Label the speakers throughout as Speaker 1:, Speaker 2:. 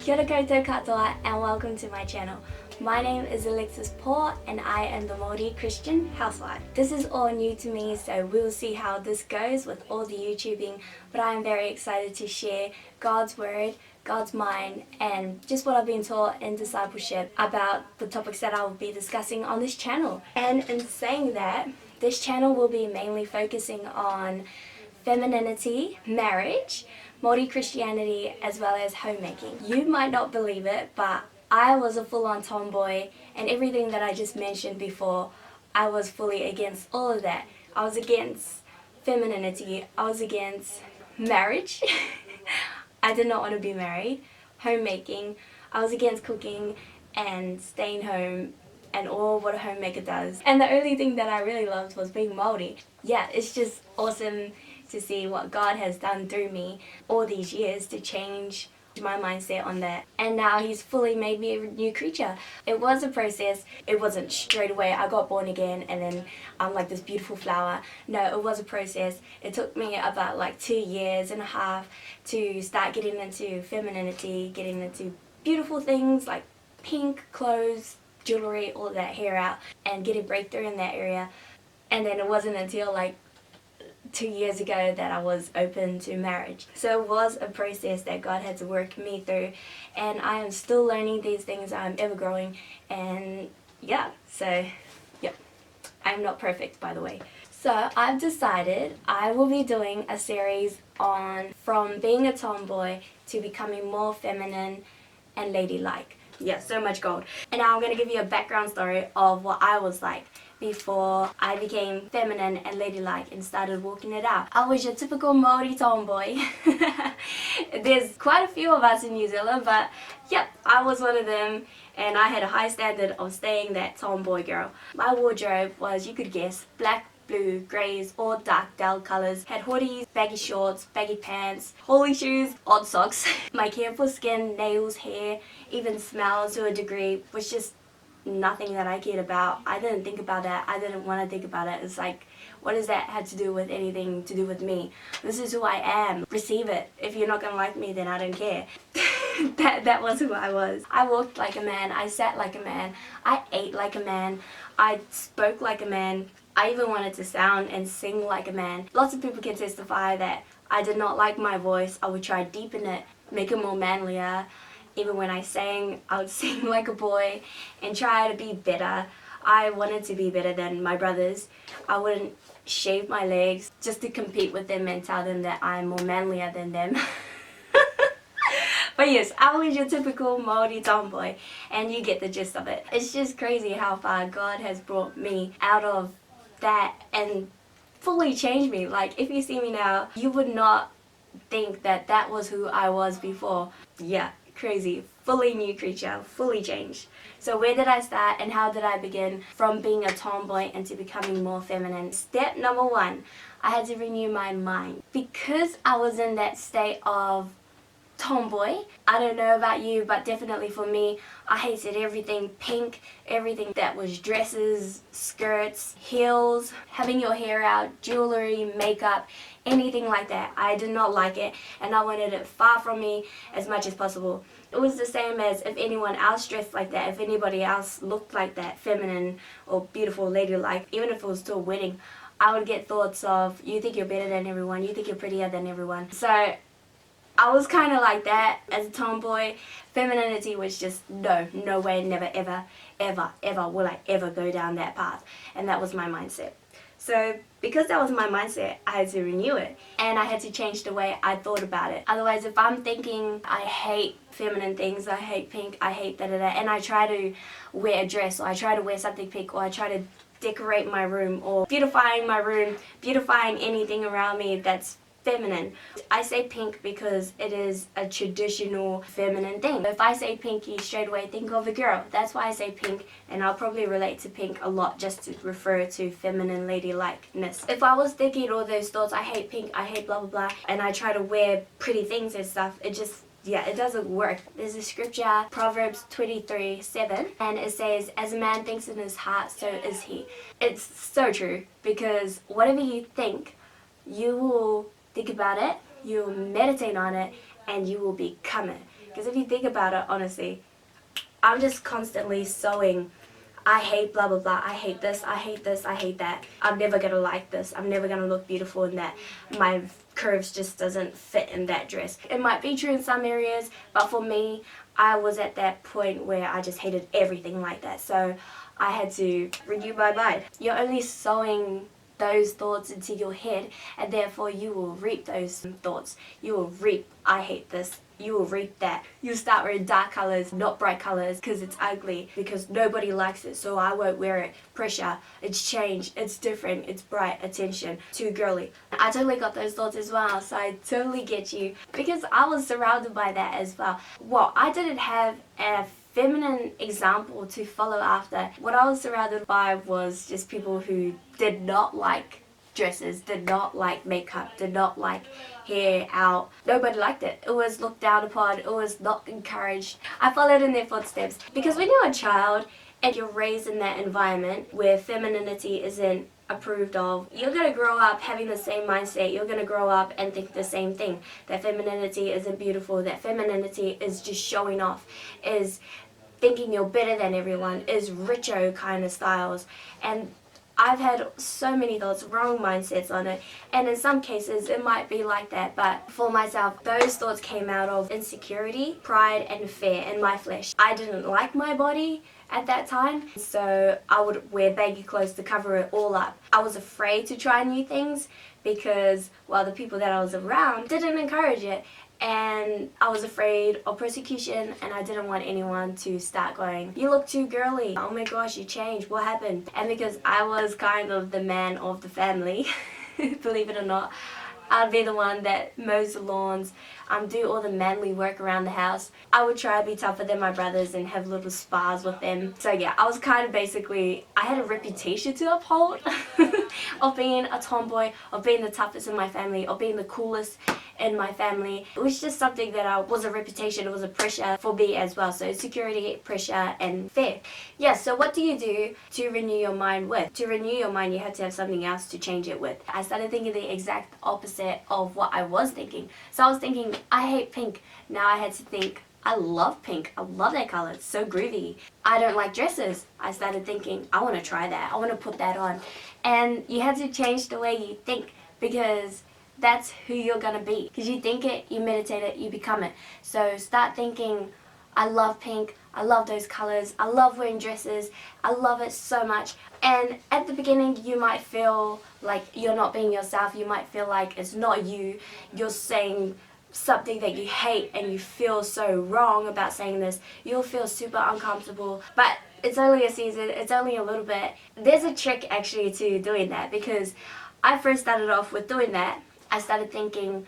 Speaker 1: Kia ora koutou katoa and welcome to my channel. My name is Alexis Paul and I am the Māori Christian housewife. This is all new to me, so we'll see how this goes with all the YouTubing, but I am very excited to share God's word, God's mind, and just what I've been taught in discipleship about the topics that I will be discussing on this channel. And in saying that, this channel will be mainly focusing on femininity, marriage, Māori Christianity, as well as homemaking. You might not believe it, but I was a full-on tomboy, and everything that I just mentioned before, I was fully against all of that. I was against femininity, I was against marriage, I did not want to be married, homemaking, I was against cooking and staying home and all what a homemaker does. And the only thing that I really loved was being Māori. Yeah, it's just awesome to see what God has done through me all these years to change my mindset on that. And now He's fully made me a new creature. It was a process. It wasn't straight away I got born again and then I'm like this beautiful flower. No, it was a process. It took me about like 2.5 years to start getting into femininity, getting into beautiful things like pink clothes, jewelry, all of that, hair out, and get a breakthrough in that area. And then it wasn't until like 2 years ago that I was open to marriage. So it was a process that God had to work me through, and I am still learning these things. I'm ever growing, and yeah, so yep, I'm not perfect, by the way. So I've decided I will be doing a series on from being a tomboy to becoming more feminine and ladylike. Yeah, so much gold. And now I'm going to give you a background story of what I was like before I became feminine and ladylike and started walking it out. I was your typical Māori tomboy. There's quite a few of us in New Zealand, but yep, I was one of them, and I had a high standard of staying that tomboy girl. My wardrobe was, you could guess, black, blue, greys, or dark dull colours. Had hoodies, baggy shorts, baggy pants, holey shoes, odd socks. My care for skin, nails, hair, even smell to a degree was just nothing that I cared about. I didn't think about that. I didn't want to think about it. It's like, what does that have to do with anything to do with me? This is who I am. Receive it. If you're not going to like me, then I don't care. That was who I was. I walked like a man. I sat like a man. I ate like a man. I spoke like a man. I even wanted to sound and sing like a man. Lots of people can testify that I did not like my voice. I would try to deepen it, make it more manlier. Even when I sang, I would sing like a boy and try to be better. I wanted to be better than my brothers. I wouldn't shave my legs just to compete with them and tell them that I'm more manlier than them. But yes, I was your typical Māori tomboy, and you get the gist of it. It's just crazy how far God has brought me out of that and fully changed me. Like, if you see me now, you would not think that that was who I was before. Yeah, crazy. Fully new creature, fully changed. So where did I start and how did I begin from being a tomboy into becoming more feminine? Step number 1, I had to renew my mind. Because I was in that state of tomboy, I don't know about you, but definitely for me, I hated everything pink, everything that was dresses, skirts, heels, having your hair out, jewelry, makeup, anything like that. I did not like it, and I wanted it far from me as much as possible. It was the same as if anyone else dressed like that, if anybody else looked like that, feminine or beautiful, ladylike, even if it was to a wedding, I would get thoughts of, you think you're better than everyone, you think you're prettier than everyone. So I was kind of like that as a tomboy. Femininity was just no way, never, ever will I ever go down that path. And that was my mindset. So because that was my mindset, I had to renew it. And I had to change the way I thought about it. Otherwise, if I'm thinking I hate feminine things, I hate pink, I hate da-da-da, and I try to wear a dress, or I try to wear something pink, or I try to decorate my room, or beautifying my room, beautifying anything around me that's feminine. I say pink because it is a traditional feminine thing. If I say pinky, straight away think of a girl. That's why I say pink, and I'll probably relate to pink a lot just to refer to feminine ladylikeness. If I was thinking all those thoughts, I hate pink, I hate blah blah blah, and I try to wear pretty things and stuff, it just, yeah, it doesn't work. There's a scripture, Proverbs 23:7, and it says, as a man thinks in his heart, so is he. It's so true, because whatever you think, you will think about it, you'll meditate on it, and you will become it. Because if you think about it, honestly, I'm just constantly sewing, I hate blah blah blah, I hate this, I hate this, I hate that, I'm never gonna like this, I'm never gonna look beautiful in that, my curves just doesn't fit in that dress. It might be true in some areas, but for me, I was at that point where I just hated everything like that, so I had to renew my mind. You're only sewing those thoughts into your head, and therefore you will reap those thoughts. You will reap, I hate this. You will reap that. You'll start wearing dark colors, not bright colors, because it's ugly, because nobody likes it, so I won't wear it. Pressure, it's change, it's different, it's bright, attention, too girly. I totally got those thoughts as well, so I totally get you, because I was surrounded by that as well. Well, I didn't have a feminine example to follow after. What I was surrounded by was just people who did not like dresses, did not like makeup, did not like hair out. Nobody liked it. It was looked down upon. It was not encouraged. I followed in their footsteps because when you're a child and you're raised in that environment where femininity isn't approved of, you're going to grow up having the same mindset. You're going to grow up and think the same thing, that femininity isn't beautiful, that femininity is just showing off, is thinking you're better than everyone, is richo kind of styles. And I've had so many thoughts, wrong mindsets on it, and in some cases it might be like that, but for myself, those thoughts came out of insecurity, pride and fear in my flesh. I didn't like my body at that time, so I would wear baggy clothes to cover it all up. I was afraid to try new things because, well, the people that I was around didn't encourage it, and I was afraid of persecution, and I didn't want anyone to start going, you look too girly, oh my gosh, you changed, what happened? And because I was kind of the man of the family, believe it or not, I'd be the one that mows the lawns, do all the manly work around the house. I would try to be tougher than my brothers and have little spars with them. So yeah, I was kind of basically, I had a reputation to uphold of being a tomboy, of being the toughest in my family, of being the coolest in my family. It was just something that was a reputation, it was a pressure for me as well. So security, pressure and fear. Yeah, so what do you do to renew your mind with? To renew your mind, you have to have something else to change it with. I started thinking the exact opposite of what I was thinking. So I was thinking, I hate pink. Now I had to think, I love pink. I love that color. It's so groovy. I don't like dresses. I started thinking, I want to try that. I want to put that on. And you have to change the way you think, because that's who you're going to be. Because you think it, you meditate it, you become it. So start thinking, I love pink. I love those colors. I love wearing dresses. I love it so much. And at the beginning, you might feel like you're not being yourself. You might feel like it's not you. You're saying something that you hate and you feel so wrong about saying this. You'll feel super uncomfortable. But it's only a season. It's only a little bit. There's a trick actually to doing that, because I first started off with doing that. I started thinking,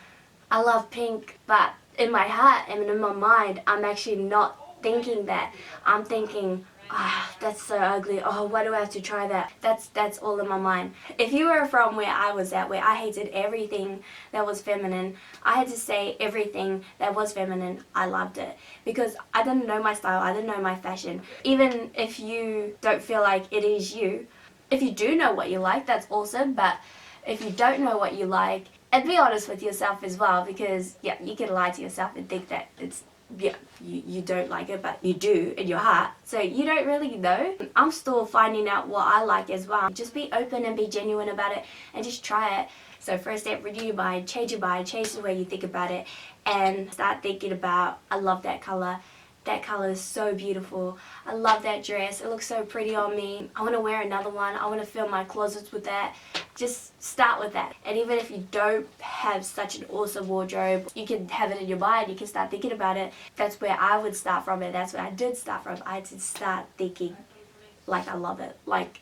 Speaker 1: I love pink, but in my heart and in my mind, I'm actually not thinking that. I'm thinking, that's so ugly. Oh, why do I have to try that? That's all in my mind. If you were from where I was at, where I hated everything that was feminine, I had to say everything that was feminine, I loved it. Because I didn't know my style, I didn't know my fashion. Even if you don't feel like it is you, if you do know what you like, that's awesome. But if you don't know what you like, and be honest with yourself as well, because yeah, you can lie to yourself and think that it's, yeah, you don't like it, but you do in your heart. So you don't really know. I'm still finding out what I like as well. Just be open and be genuine about it and just try it. So first step, renew your mind, change the way you think about it, and start thinking about, I love that color. That color is so beautiful. I love that dress. It looks so pretty on me. I want to wear another one. I want to fill my closets with that. Just start with that. And even if you don't have such an awesome wardrobe, you can have it in your mind. You can start thinking about it. That's where I would start from, and that's where I did start from. I did start thinking like I love it. Like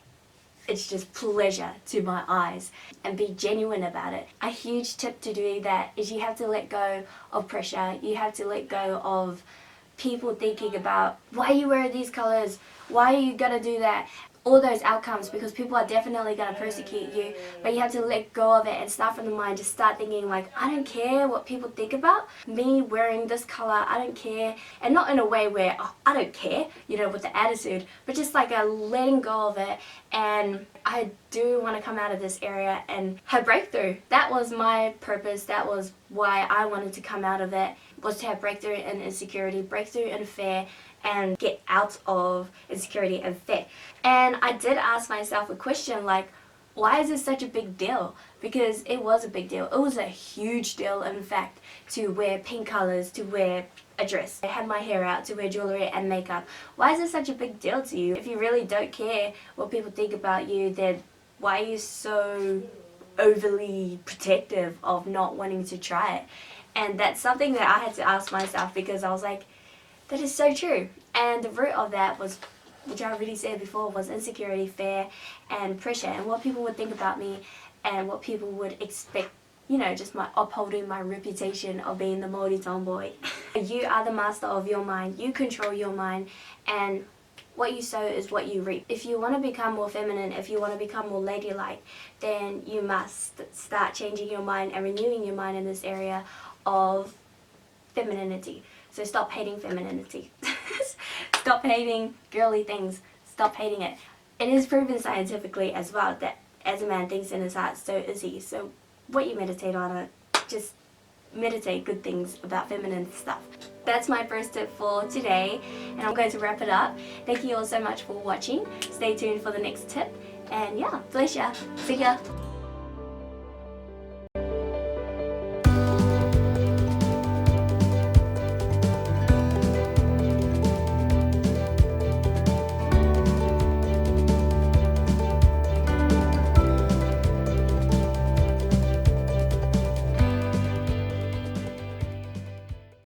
Speaker 1: it's just pleasure to my eyes, and be genuine about it. A huge tip to do that is you have to let go of pressure. You have to let go of people thinking about, why are you wearing these colors? Why are you gonna do that? all those outcomes, because people are definitely going to persecute you, but you have to let go of it and start from the mind. Just start thinking like, I don't care what people think about me wearing this color, I don't care. And not in a way where, oh, I don't care, you know, with the attitude, but just like a letting go of it. And I do want to come out of this area and have breakthrough. That was my purpose. That was why I wanted to come out of it, was to have breakthrough in insecurity, breakthrough in fear, and get out of insecurity and fear. And I did ask myself a question like, why is this such a big deal? Because it was a big deal. It was a huge deal, in fact, to wear pink colors, to wear a dress, to have my hair out, to wear jewelry and makeup. Why is it such a big deal to you? If you really don't care what people think about you, then why are you so overly protective of not wanting to try it? And that's something that I had to ask myself, because I was like, that is so true. And the root of that was, which I already said before, was insecurity, fear, and pressure, and what people would think about me, and what people would expect, you know, just my upholding my reputation of being the Māori tomboy. You are the master of your mind. You control your mind, and what you sow is what you reap. If you want to become more feminine, if you want to become more ladylike, then you must start changing your mind and renewing your mind in this area of femininity. So stop hating femininity. Stop hating girly things. Stop hating it. It is proven scientifically as well that as a man thinks in his heart, so is he. So what you meditate on it, just meditate good things about feminine stuff. That's my first tip for today, and I'm going to wrap it up. Thank you all so much for watching. Stay tuned for the next tip, and yeah, bless ya. See ya.